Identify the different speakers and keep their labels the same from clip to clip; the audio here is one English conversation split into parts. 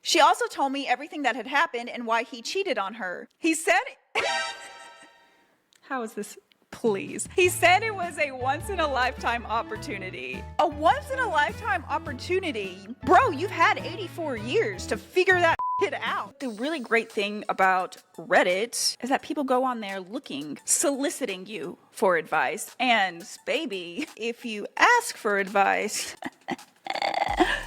Speaker 1: She also told me everything that had happened and why he cheated on her. He said... How is this? Please. He said it was a once-in-a-lifetime opportunity. A once-in-a-lifetime opportunity? Bro, you've had 84 years to figure that shit out. The really great thing about Reddit is that people go on there looking, soliciting you for advice. And baby, if you ask for advice...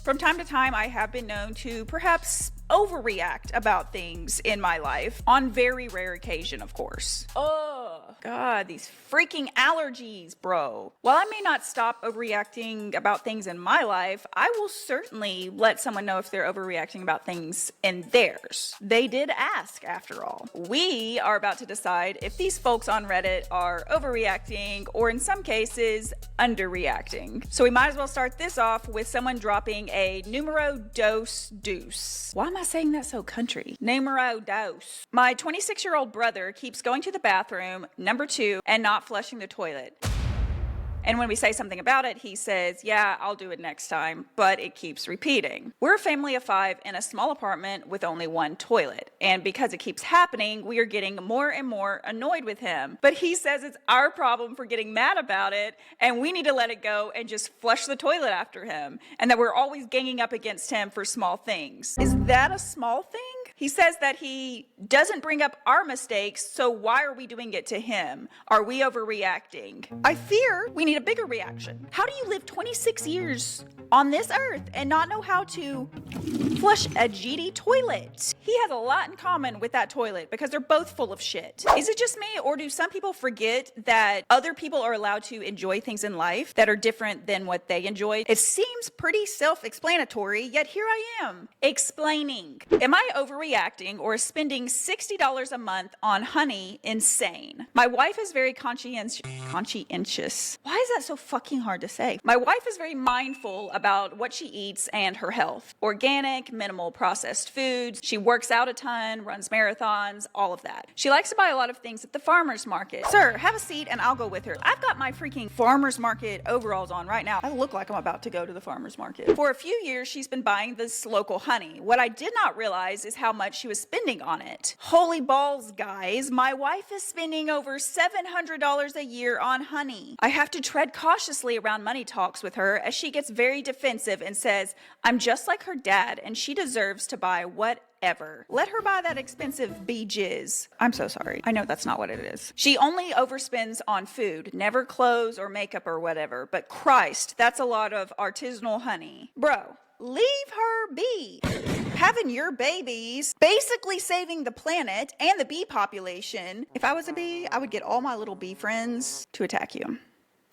Speaker 1: From time to time, I have been known to perhaps overreact about things in my life. On very rare occasion, of course. Oh, God, these freaking allergies, bro. While I may not stop overreacting about things in my life, I will certainly let someone know if they're overreacting about things in theirs. They did ask, after all. We are about to decide if these folks on Reddit are overreacting or in some cases, underreacting. So we might as well start this off with someone dropping a numero dos deuce. Why am I saying that so country? Numero dos. My 26-year-old brother keeps going to the bathroom, number 2, and not flushing the toilet. And when we say something about it, he says, yeah, I'll do it next time, but it keeps repeating. We're a family of 5 in a small apartment with only 1 toilet. And because it keeps happening, we are getting more and more annoyed with him. But he says it's our problem for getting mad about it, and we need to let it go and just flush the toilet after him. And that we're always ganging up against him for small things. Is that a small thing? He says that he doesn't bring up our mistakes, so why are we doing it to him? Are we overreacting? I fear we need a bigger reaction. How do you live 26 years on this earth and not know how to flush a GD toilet? He has a lot in common with that toilet because they're both full of shit. Is it just me, or do some people forget that other people are allowed to enjoy things in life that are different than what they enjoy? It seems pretty self-explanatory, yet here I am explaining. Am I overreacting or is spending $60 a month on honey insane? My wife is very conscientious. Why is that so fucking hard to say? My wife is very mindful about what she eats and her health. Organic, minimal processed foods. She works out a ton, runs marathons, all of that. She likes to buy a lot of things at the farmer's market. Sir, have a seat and I'll go with her. I've got my freaking farmer's market overalls on right now. I look like I'm about to go to the farmer's market. For a few years, she's been buying this local honey. What I did not realize is how much she was spending on it. Holy balls, guys. My wife is spending over $700 a year on honey. I have to tread cautiously around money talks with her as she gets very defensive and says, I'm just like her dad and she deserves to buy whatever. Let her buy that expensive bee-jizz. I'm so sorry. I know that's not what it is. She only overspends on food, never clothes or makeup or whatever. But Christ, that's a lot of artisanal honey. Bro, leave her be. Having your babies, basically saving the planet and the bee population. If I was a bee, I would get all my little bee friends to attack you.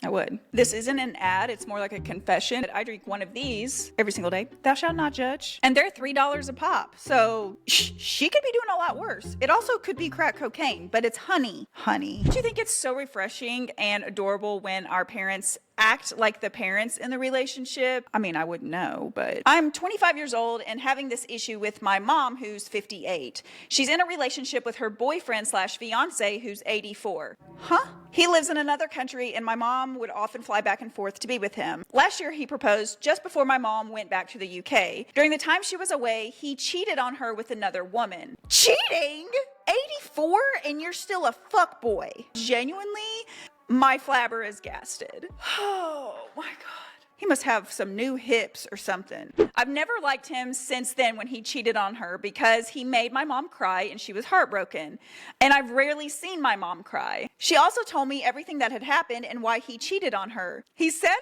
Speaker 1: I would. This isn't an ad, it's more like a confession. I drink one of these every single day. Thou shalt not judge. And they're $3 a pop. So she could be doing a lot worse. It also could be crack cocaine, but it's honey. Honey. Do you think it's so refreshing and adorable when our parents act like the parents in the relationship? I mean, I wouldn't know, but I'm 25 years old and having this issue with my mom, who's 58. She's in a relationship with her boyfriend slash fiance, who's 84. Huh? He lives in another country and my mom would often fly back and forth to be with him. Last year, he proposed just before my mom went back to the UK. During the time she was away, he cheated on her with another woman. Cheating? 84 and you're still a fuckboy. Genuinely, my flabber is gasted. Oh my God. He must have some new hips or something. I've never liked him since then when he cheated on her because he made my mom cry and she was heartbroken. And I've rarely seen my mom cry. She also told me everything that had happened and why he cheated on her. He said...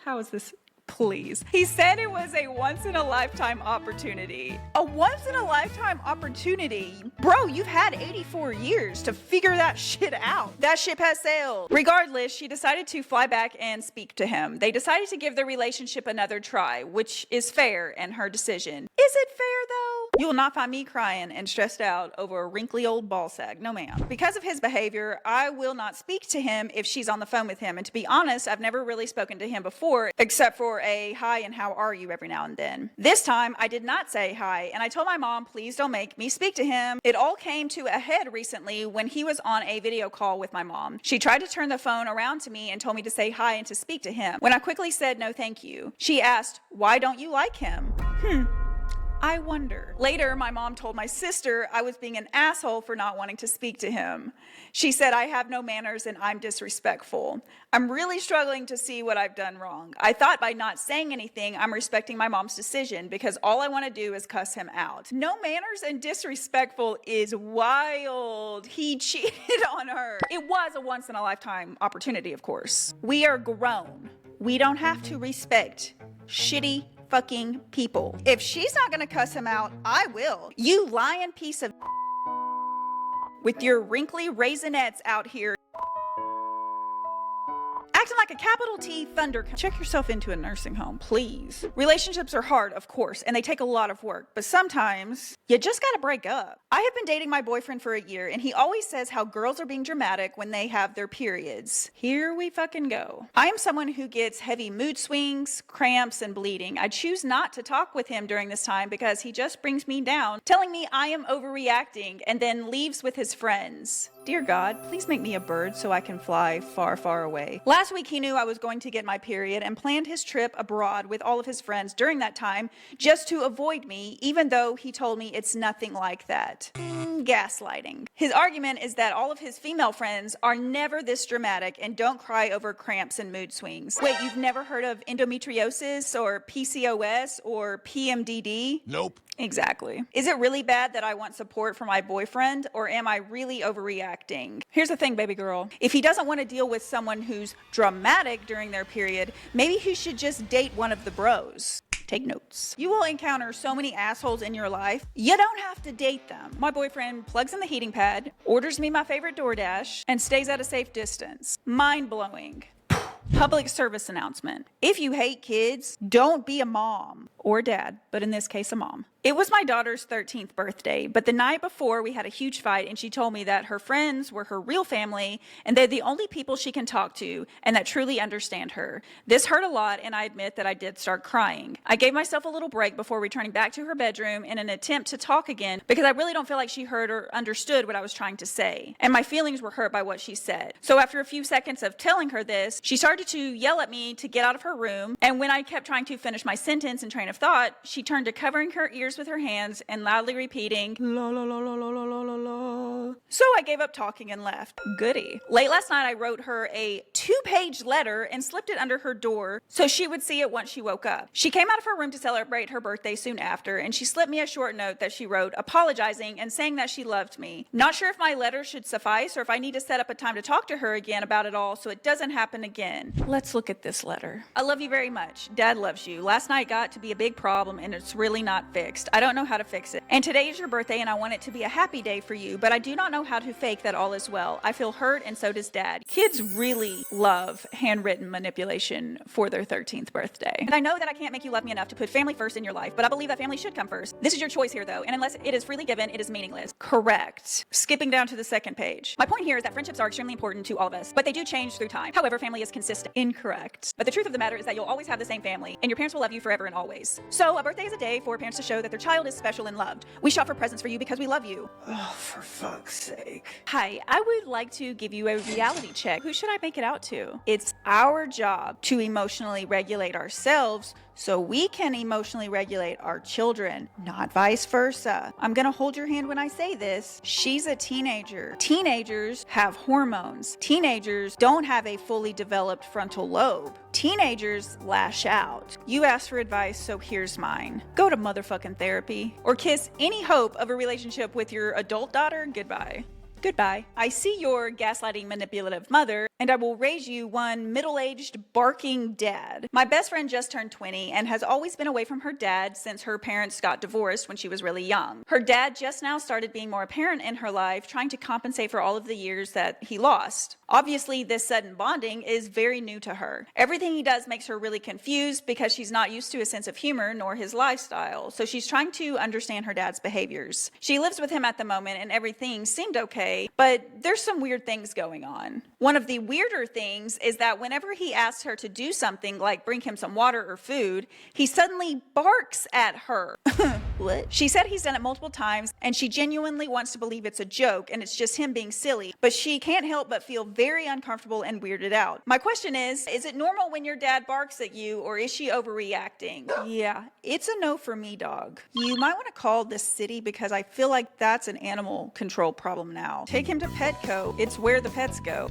Speaker 1: How is this? Please. He said it was a once-in-a-lifetime opportunity. A once-in-a-lifetime opportunity? Bro, you've had 84 years to figure that shit out. That ship has sailed. Regardless, she decided to fly back and speak to him. They decided to give their relationship another try, which is fair and her decision. Is it fair, though? You will not find me crying and stressed out over a wrinkly old ball sack. No, ma'am. Because of his behavior, I will not speak to him if she's on the phone with him. And to be honest, I've never really spoken to him before, except for a hi and how are you every now and then. This time, I did not say hi, and I told my mom, please don't make me speak to him. It all came to a head recently when he was on a video call with my mom. She tried to turn the phone around to me and told me to say hi and to speak to him. When I quickly said no thank you, she asked, why don't you like him? I wonder. Later, my mom told my sister I was being an asshole for not wanting to speak to him. She said I have no manners and I'm disrespectful. I'm really struggling to see what I've done wrong. I thought by not saying anything, I'm respecting my mom's decision because all I want to do is cuss him out. No manners and disrespectful is wild. He cheated on her. It was a once in a lifetime opportunity, of course. We are grown. We don't have to respect shitty fucking people. If she's not gonna cuss him out, I will. You lying piece of with your wrinkly raisinets out here acting like a capital T thunder. Check yourself into a nursing home, please. Relationships are hard, of course, and they take a lot of work, but sometimes you just gotta break up. I have been dating my boyfriend for a year, and he always says how girls are being dramatic when they have their periods. Here we fucking go. I am someone who gets heavy mood swings, cramps, and bleeding. I choose not to talk with him during this time because he just brings me down, telling me I am overreacting, and then leaves with his friends. Dear God, please make me a bird so I can fly far, far away. Last week he knew I was going to get my period and planned his trip abroad with all of his friends during that time just to avoid me, even though he told me it's nothing like that. Gaslighting. His argument is that all of his female friends are never this dramatic and don't cry over cramps and mood swings. Wait, you've never heard of endometriosis or PCOS or PMDD?
Speaker 2: Nope.
Speaker 1: Exactly. Is it really bad that I want support from my boyfriend, or am I really overreacting? Here's the thing, baby girl. If he doesn't want to deal with someone who's dramatic during their period, maybe he should just date one of the bros. Take notes. You will encounter so many assholes in your life. You don't have to date them. My boyfriend plugs in the heating pad, orders me my favorite DoorDash, and stays at a safe distance. Mind-blowing. Public service announcement. If you hate kids, don't be a mom or dad, but in this case, a mom. It was my daughter's 13th birthday, but the night before we had a huge fight and she told me that her friends were her real family and they're the only people she can talk to and that truly understand her. This hurt a lot and I admit that I did start crying. I gave myself a little break before returning back to her bedroom in an attempt to talk again because I really don't feel like she heard or understood what I was trying to say. And my feelings were hurt by what she said. So after a few seconds of telling her this, she started to yell at me to get out of her room. And when I kept trying to finish my sentence and train of thought, she turned to covering her ears with her hands and loudly repeating, la la la la la la la la la. So I gave up talking and left. Goody. Late last night, I wrote her a 2-page letter and slipped it under her door so she would see it once she woke up. She came out of her room to celebrate her birthday soon after, and she slipped me a short note that she wrote apologizing and saying that she loved me. Not sure if my letter should suffice or if I need to set up a time to talk to her again about it all so it doesn't happen again. Let's look at this letter. I love you very much. Dad loves you. Last night got to be a big problem and it's really not fixed. I don't know how to fix it. And today is your birthday and I want it to be a happy day for you, but I do not know how to fake that all is well. I feel hurt and so does Dad. Kids really love handwritten manipulation for their 13th birthday. And I know that I can't make you love me enough to put family first in your life, but I believe that family should come first. This is your choice here though, and unless it is freely given, it is meaningless. Correct. Skipping down to the second page. My point here is that friendships are extremely important to all of us, but they do change through time. However, family is consistent. Incorrect. But the truth of the matter is that you'll always have the same family, and your parents will love you forever and always. So a birthday is a day for parents to show that their child is special and loved. We shop for presents for you because we love you.
Speaker 2: Oh, for fuck's sake.
Speaker 1: Hi, I would like to give you a reality check. Who should I make it out to? It's our job to emotionally regulate ourselves so we can emotionally regulate our children, not vice versa. I'm gonna hold your hand when I say this. She's a teenager. Teenagers have hormones. Teenagers don't have a fully developed frontal lobe. Teenagers lash out. You asked for advice, so here's mine. Go to motherfucking therapy or kiss any hope of a relationship with your adult daughter goodbye. Goodbye. I see your gaslighting manipulative mother, and I will raise you one middle-aged barking dad. My best friend just turned 20 and has always been away from her dad since her parents got divorced when she was really young. Her dad just now started being more apparent in her life, trying to compensate for all of the years that he lost. Obviously, this sudden bonding is very new to her. Everything he does makes her really confused because she's not used to a sense of humor nor his lifestyle, so she's trying to understand her dad's behaviors. She lives with him at the moment and everything seemed okay okay, but there's some weird things going on. One of the weirder things is that whenever he asks her to do something like bring him some water or food, he suddenly barks at her. What? She said he's done it multiple times and she genuinely wants to believe it's a joke and it's just him being silly, but she can't help but feel very uncomfortable and weirded out. My question is it normal when your dad barks at you or is she overreacting? Yeah, it's a no for me, dog. You might want to call this city because I feel like that's an animal control problem now. Take him to Petco. It's where the pets go.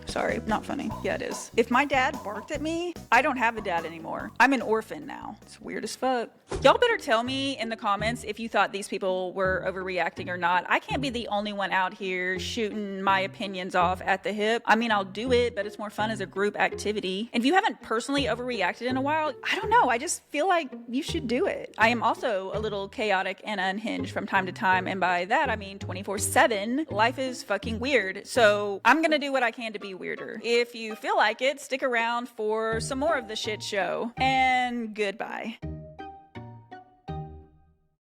Speaker 1: Sorry, not funny. Yeah, it is. If my dad barked at me, I don't have a dad anymore. I'm an orphan now. It's weird as fuck. Y'all better tell me in the comments if you thought these people were overreacting or not. I can't be the only one out here shooting my opinions off at the hip. I mean, I'll do it, but it's more fun as a group activity. And if you haven't personally overreacted in a while, I don't know. I just feel like you should do it. I am also a little chaotic and unhinged from time to time. And by that, I mean 24/7. Life is fucking weird. So I'm gonna do what I can to be weirder. If you feel like it, stick around for some more of the shit show. And goodbye.